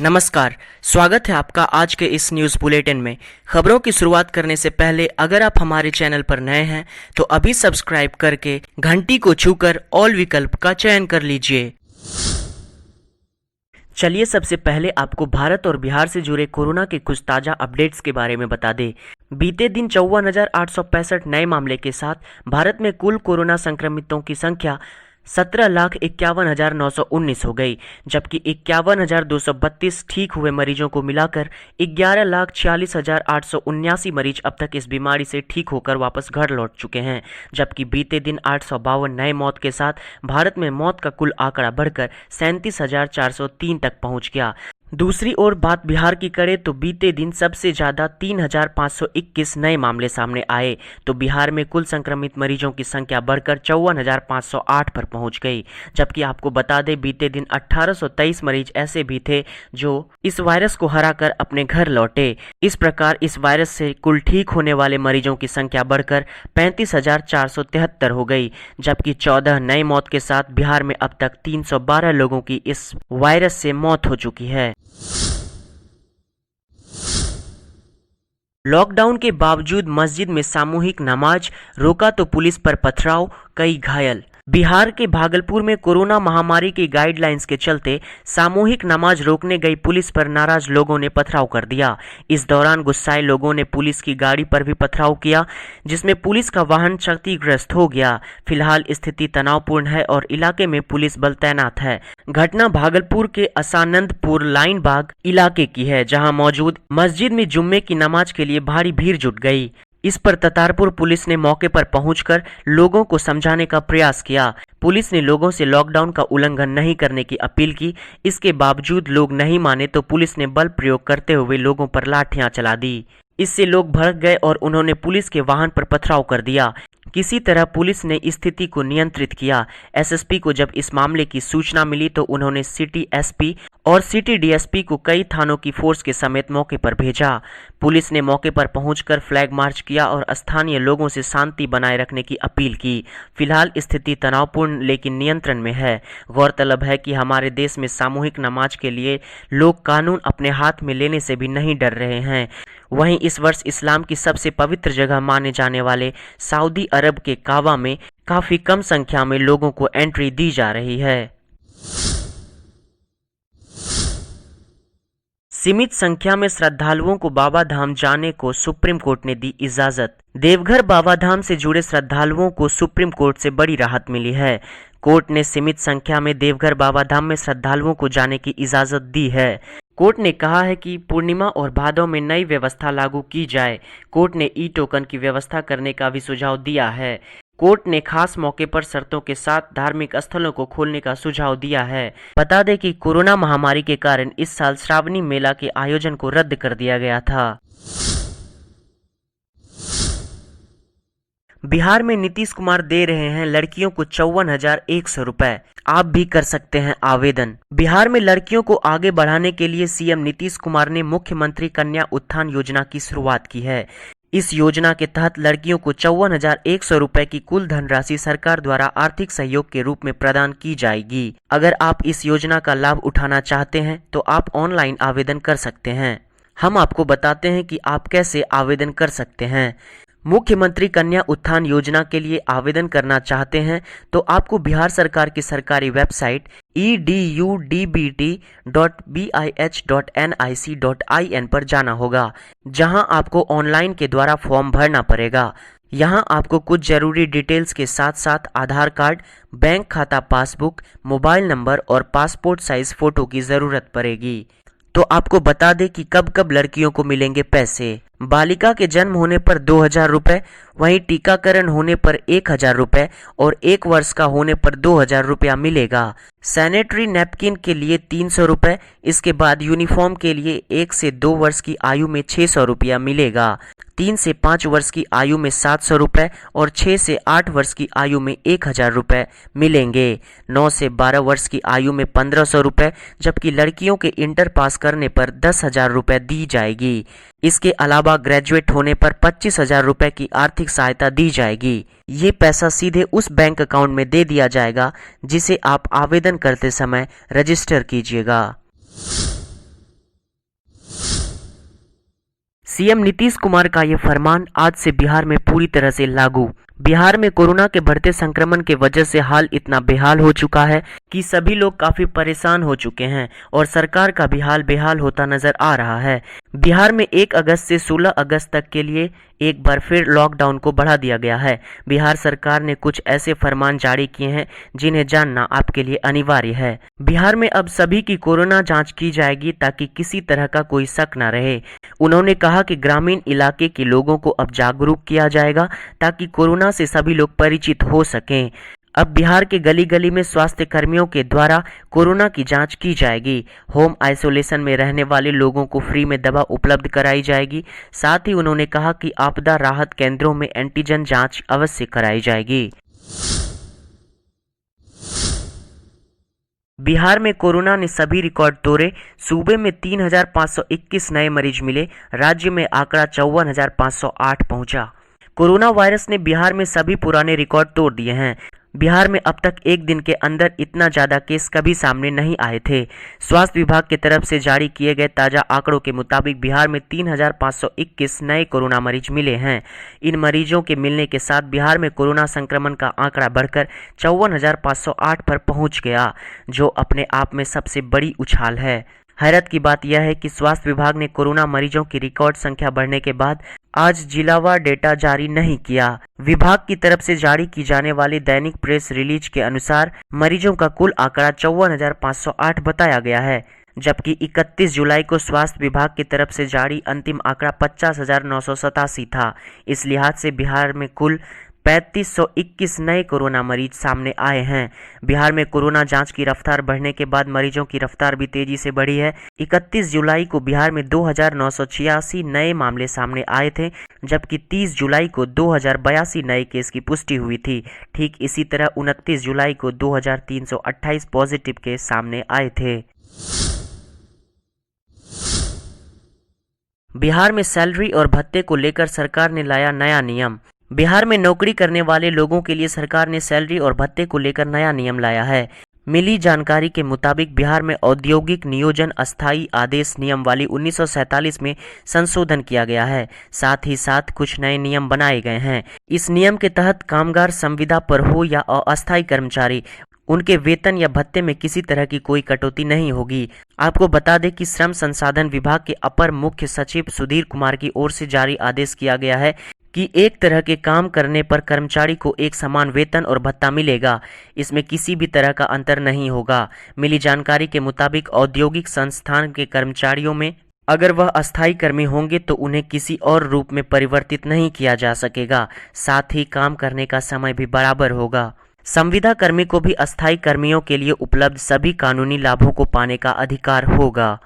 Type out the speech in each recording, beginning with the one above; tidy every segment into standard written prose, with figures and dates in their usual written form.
नमस्कार, स्वागत है आपका आज के इस न्यूज़ बुलेटिन में। खबरों की शुरुआत करने से पहले अगर आप हमारे चैनल पर नए हैं तो अभी सब्सक्राइब करके घंटी को छूकर ऑल विकल्प का चयन कर लीजिए। चलिए सबसे पहले आपको भारत और बिहार से जुड़े कोरोना के कुछ ताज़ा अपडेट्स के बारे में बता दें। बीते दिन 54,865 नए मामले के साथ भारत में कुल कोरोना संक्रमितों की संख्या 17,51,919 हो गई, जबकि 51,232 ठीक हुए मरीजों को मिलाकर 11,46,879 मरीज अब तक इस बीमारी से ठीक होकर वापस घर लौट चुके हैं। जबकि बीते दिन 852 नए मौत के साथ भारत में मौत का कुल आंकड़ा बढ़कर 37,403 तक पहुंच गया। दूसरी ओर बात बिहार की करें तो बीते दिन सबसे ज़्यादा 3,521 नए मामले सामने आए, तो बिहार में कुल संक्रमित मरीजों की संख्या बढ़कर 54,508 पर पहुंच गई। जबकि आपको बता दें बीते दिन 1,823 मरीज ऐसे भी थे जो इस वायरस को हराकर अपने घर लौटे। इस प्रकार इस वायरस से कुल ठीक होने वाले मरीजों की संख्या बढ़कर 35,473 हो गई। जबकि 14 नई मौत के साथ बिहार में अब तक 312 लोगों की इस वायरस से मौत हो चुकी है। लॉकडाउन के बावजूद मस्जिद में सामूहिक नमाज, रोका तो पुलिस पर पथराव, कई घायल। बिहार के भागलपुर में कोरोना महामारी की गाइडलाइंस के चलते सामूहिक नमाज रोकने गई पुलिस पर नाराज लोगों ने पथराव कर दिया। इस दौरान गुस्साए लोगों ने पुलिस की गाड़ी पर भी पथराव किया, जिसमें पुलिस का वाहन क्षतिग्रस्त हो गया। फिलहाल स्थिति तनावपूर्ण है और इलाके में पुलिस बल तैनात है। घटना भागलपुर के असानंदपुर लाइन बाग इलाके की है, जहां मौजूद मस्जिद में जुम्मे की नमाज के लिए भारी भीड़ जुट गई। इस पर ततारपुर पुलिस ने मौके पर पहुंचकर लोगों को समझाने का प्रयास किया। पुलिस ने लोगों से लॉकडाउन का उल्लंघन नहीं करने की अपील की। इसके बावजूद लोग नहीं माने तो पुलिस ने बल प्रयोग करते हुए लोगों पर लाठियां चला दी। इससे लोग भड़क गए और उन्होंने पुलिस के वाहन पर पथराव कर दिया। किसी तरह पुलिस ने स्थिति को नियंत्रित किया। एसएसपी को जब इस मामले की सूचना मिली तो उन्होंने सिटी एसपी और सिटी डीएसपी को कई थानों की फोर्स के समेत मौके पर भेजा। पुलिस ने मौके पर पहुंचकर फ्लैग मार्च किया और स्थानीय लोगों से शांति बनाए रखने की अपील की। फिलहाल स्थिति तनावपूर्ण लेकिन नियंत्रण में है। गौरतलब है कि हमारे देश में सामूहिक नमाज के लिए लोग कानून अपने हाथ में लेने से भी नहीं डर रहे हैं। वहीं इस वर्ष इस्लाम की सबसे पवित्र जगह माने जाने वाले सऊदी अरब के काबा में काफी कम संख्या में लोगों को एंट्री दी जा रही है। सीमित संख्या में श्रद्धालुओं को बाबा धाम जाने को सुप्रीम कोर्ट ने दी इजाजत। देवघर बाबा धाम से जुड़े श्रद्धालुओं को सुप्रीम कोर्ट से बड़ी राहत मिली है। कोर्ट ने सीमित संख्या में देवघर बाबा धाम में श्रद्धालुओं को जाने की इजाजत दी है। कोर्ट ने कहा है कि पूर्णिमा और भादव में नई व्यवस्था लागू की जाए। कोर्ट ने ई टोकन की व्यवस्था करने का भी सुझाव दिया है। कोर्ट ने खास मौके पर शर्तों के साथ धार्मिक स्थलों को खोलने का सुझाव दिया है। बता दें कि कोरोना महामारी के कारण इस साल श्रावणी मेला के आयोजन को रद्द कर दिया गया था। बिहार में नीतीश कुमार दे रहे हैं लड़कियों को 54,100 रुपए। आप भी कर सकते हैं आवेदन। बिहार में लड़कियों को आगे बढ़ाने के लिए सीएम नीतीश कुमार ने मुख्यमंत्री कन्या उत्थान योजना की शुरुआत की है। इस योजना के तहत लड़कियों को 54,100 रुपए की कुल धनराशि सरकार द्वारा आर्थिक सहयोग के रूप में प्रदान की जाएगी। अगर आप इस योजना का लाभ उठाना चाहते हैं तो आप ऑनलाइन आवेदन कर सकते हैं। हम आपको बताते हैं कि आप कैसे आवेदन कर सकते हैं। मुख्यमंत्री कन्या उत्थान योजना के लिए आवेदन करना चाहते हैं तो आपको बिहार सरकार की सरकारी वेबसाइट edubdt.bih.nic.in पर जाना होगा, जहां आपको ऑनलाइन के द्वारा फॉर्म भरना पड़ेगा। यहां आपको कुछ जरूरी डिटेल्स के साथ साथ आधार कार्ड, बैंक खाता पासबुक, मोबाइल नंबर और पासपोर्ट साइज फोटो की जरूरत पड़ेगी। तो आपको बता दें कि कब कब लड़कियों को मिलेंगे पैसे। बालिका के जन्म होने पर 2,000 रुपए, वहीं टीकाकरण होने पर 1,000 रुपए और 1 वर्ष का होने पर 2,000 रुपया मिलेगा। सैनिटरी नैपकिन के लिए 300 रुपए। इसके बाद यूनिफॉर्म के लिए 1 से 2 वर्ष की आयु में 600 रुपया मिलेगा। 3 से 5 वर्ष की आयु में 700 रुपए और 6 से 8 वर्ष की आयु में 1,000 रुपए मिलेंगे। 9 से 12 वर्ष की आयु में 1,500 रुपए, जबकि लड़कियों के इंटर पास करने पर 10,000 रुपए दी जाएगी। इसके अलावा ग्रेजुएट होने पर 25,000 रुपए की आर्थिक सहायता दी जाएगी। ये पैसा सीधे उस बैंक अकाउंट में दे दिया जाएगा जिसे आप आवेदन करते समय रजिस्टर कीजिएगा। सीएम नीतीश कुमार का ये फरमान आज से बिहार में पूरी तरह से लागू। बिहार में कोरोना के बढ़ते संक्रमण के वजह से हाल इतना बेहाल हो चुका है कि सभी लोग काफी परेशान हो चुके हैं और सरकार का भी हाल बेहाल होता नजर आ रहा है। बिहार में 1 अगस्त से 16 अगस्त तक के लिए एक बार फिर लॉकडाउन को बढ़ा दिया गया है। बिहार सरकार ने कुछ ऐसे फरमान जारी किए हैं जिन्हें जानना आपके लिए अनिवार्य है। बिहार में अब सभी की कोरोना जांच की जाएगी ताकि किसी तरह का कोई शक न रहे। उन्होंने कहा कि ग्रामीण इलाके के लोगों को अब जागरूक किया जाएगा ताकि कोरोना से सभी लोग परिचित हो सकें। अब बिहार के गली गली में स्वास्थ्य कर्मियों के द्वारा कोरोना की जांच की जाएगी। होम आइसोलेशन में रहने वाले लोगों को फ्री में दवा उपलब्ध कराई जाएगी। साथ ही उन्होंने कहा कि आपदा राहत केंद्रों में एंटीजन जांच अवश्य कराई जाएगी। बिहार में कोरोना ने सभी रिकॉर्ड तोड़े। सूबे में 3,521 नए मरीज मिले। राज्य में आंकड़ा 54,508 पहुंचा। कोरोना वायरस ने बिहार में सभी पुराने रिकॉर्ड तोड़ दिए हैं। बिहार में अब तक एक दिन के अंदर इतना ज्यादा केस कभी सामने नहीं आए थे। स्वास्थ्य विभाग की तरफ से जारी किए गए ताजा आंकड़ों के मुताबिक बिहार में 3,521 नए कोरोना मरीज मिले हैं। इन मरीजों के मिलने के साथ बिहार में कोरोना संक्रमण का आंकड़ा बढ़कर 54,508 पर पहुंच गया, जो अपने आप में सबसे बड़ी उछाल है। हैरत की बात यह है कि स्वास्थ्य विभाग ने कोरोना मरीजों की रिकॉर्ड संख्या बढ़ने के बाद आज जिलावार डेटा जारी नहीं किया। विभाग की तरफ से जारी की जाने वाली दैनिक प्रेस रिलीज के अनुसार मरीजों का कुल आंकड़ा 54,508 बताया गया है, जबकि 31 जुलाई को स्वास्थ्य विभाग की तरफ से जारी अंतिम आंकड़ा 50,987 था। इस लिहाज से बिहार में कुल 3,521 नए कोरोना मरीज सामने आए हैं। बिहार में कोरोना जांच की रफ्तार बढ़ने के बाद मरीजों की रफ्तार भी तेजी से बढ़ी है। 31 जुलाई को बिहार में 2,986 नए मामले सामने आए थे, जबकि 30 जुलाई को 2,082 नए केस की पुष्टि हुई थी। ठीक इसी तरह 29 जुलाई को 2,328 पॉजिटिव केस सामने आए थे। बिहार में सैलरी और भत्ते को लेकर सरकार ने लाया नया नियम। बिहार में नौकरी करने वाले लोगों के लिए सरकार ने सैलरी और भत्ते को लेकर नया नियम लाया है। मिली जानकारी के मुताबिक बिहार में औद्योगिक नियोजन अस्थायी आदेश नियम वाली 1947 में संशोधन किया गया है। साथ ही साथ कुछ नए नियम बनाए गए हैं। इस नियम के तहत कामगार संविदा पर हो या अस्थायी कर्मचारी, उनके वेतन या भत्ते में किसी तरह की कोई कटौती नहीं होगी। आपको बता दें कि श्रम संसाधन विभाग के अपर मुख्य सचिव सुधीर कुमार की ओर से जारी आदेश किया गया है कि एक तरह के काम करने पर कर्मचारी को एक समान वेतन और भत्ता मिलेगा। इसमें किसी भी तरह का अंतर नहीं होगा। मिली जानकारी के मुताबिक औद्योगिक संस्थान के कर्मचारियों में अगर वह अस्थायी कर्मी होंगे तो उन्हें किसी और रूप में परिवर्तित नहीं किया जा सकेगा। साथ ही काम करने का समय भी बराबर होगा। संविदा कर्मी को भी अस्थायी कर्मियों के लिए उपलब्ध सभी कानूनी लाभों को पाने का अधिकार होगा।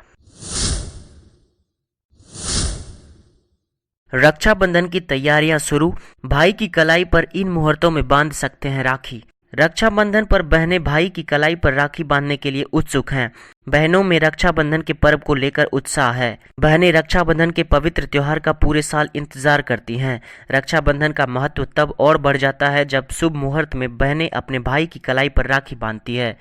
रक्षाबंधन की तैयारियां शुरू। भाई की कलाई पर इन मुहूर्तों में बांध सकते हैं राखी। रक्षाबंधन पर बहनें भाई की कलाई पर राखी बांधने के लिए उत्सुक हैं। बहनों में रक्षाबंधन के पर्व को लेकर उत्साह है। बहनें रक्षाबंधन के पवित्र त्योहार का पूरे साल इंतजार करती हैं। रक्षाबंधन का महत्व तब और बढ़ जाता है जब शुभ मुहूर्त में बहनें अपने भाई की कलाई पर राखी बांधती है।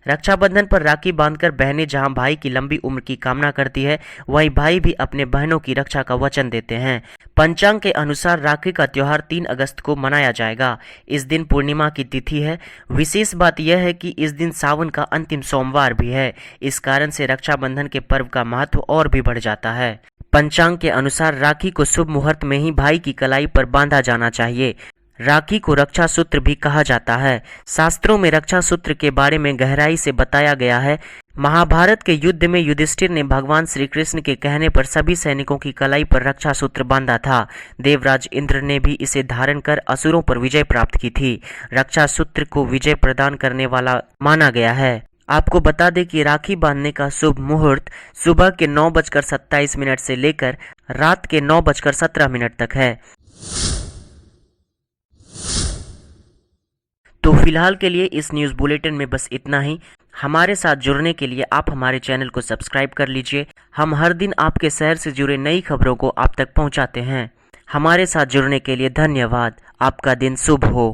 रक्षाबंधन पर राखी बांधकर बहनें जहां भाई की लंबी उम्र की कामना करती है, वहीं भाई भी अपने बहनों की रक्षा का वचन देते हैं। पंचांग के अनुसार राखी का त्योहार 3 अगस्त को मनाया जाएगा। इस दिन पूर्णिमा की तिथि है। विशेष बात यह है कि इस दिन सावन का अंतिम सोमवार भी है। इस कारण से रक्षाबंधन के पर्व का महत्व और भी बढ़ जाता है। पंचांग के अनुसार राखी को शुभ मुहूर्त में ही भाई की कलाई पर बांधा जाना चाहिए। राखी को रक्षा सूत्र भी कहा जाता है। शास्त्रों में रक्षा सूत्र के बारे में गहराई से बताया गया है। महाभारत के युद्ध में युधिष्ठिर ने भगवान श्री कृष्ण के कहने पर सभी सैनिकों की कलाई पर रक्षा सूत्र बांधा था। देवराज इंद्र ने भी इसे धारण कर असुरों पर विजय प्राप्त की थी। रक्षा सूत्र को विजय प्रदान करने वाला माना गया है। आपको बता दें कि राखी बांधने का शुभ मुहूर्त सुबह के 9:27 से लेकर रात के 9:17 तक है। तो फिलहाल के लिए इस न्यूज़ बुलेटिन में बस इतना ही। हमारे साथ जुड़ने के लिए आप हमारे चैनल को सब्सक्राइब कर लीजिए। हम हर दिन आपके शहर से जुड़े नई खबरों को आप तक पहुंचाते हैं। हमारे साथ जुड़ने के लिए धन्यवाद। आपका दिन शुभ हो।